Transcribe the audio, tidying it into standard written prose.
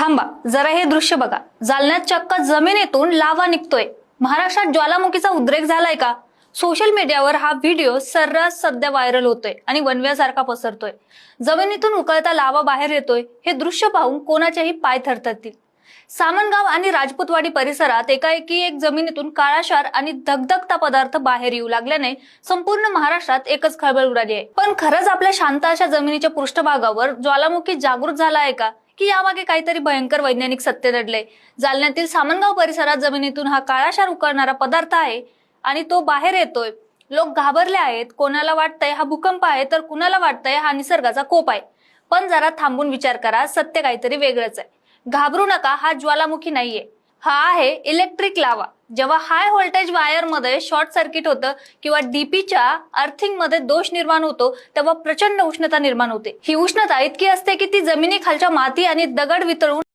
थांबा जरा हे दृश्य बघा. जालन्यात चक्क जमिनीतून लावा निघतोय. महाराष्ट्रात ज्वालामुखीचा उद्रेक झालाय का? सोशल मीडियावर हा व्हिडिओ सर्रास सध्या व्हायरल होतोय आणि वणव्यासारखा पसरतोय. जमिनीतून उकळता लावा बाहेर येतोय. हे दृश्य पाहून कोणाचेही पाय थरथरतील. सामनगाव आणि राजपूतवाडी परिसरात एकाएकी एक जमिनीतून काळाशार आणि धगधगता पदार्थ बाहेर येऊ लागल्याने संपूर्ण महाराष्ट्रात एकच खळबळ उडाली आहे. पण खरंच आपल्या शांत अशा जमिनीच्या पृष्ठभागावर ज्वालामुखी जागृत झाला आहे का, की यामागे काहीतरी भयंकर वैज्ञानिक सत्य दडलंय? जालन्यातील सामनगाव परिसरात जमिनीतून हा काळाशार उकळणारा पदार्थ आहे आणि तो बाहेर येतोय. लोक घाबरले आहेत. कोणाला वाटतंय हा भूकंप आहे, तर कुणाला वाटतंय हा निसर्गाचा कोप आहे. पण जरा थांबून विचार करा, सत्य काहीतरी वेगळंच आहे. घाबरू नका, हा ज्वालामुखी नाहीये, हा आहे इलेक्ट्रिक लावा. जेव्हा हाय व्होल्टेज वायर मध्ये शॉर्ट सर्किट होतं किंवा डीपीच्या अर्थिंग मध्ये दोष निर्माण होतो, तेव्हा प्रचंड उष्णता निर्माण होते. ही उष्णता इतकी असते की ती जमिनी खालच्या माती आणि दगड वितळून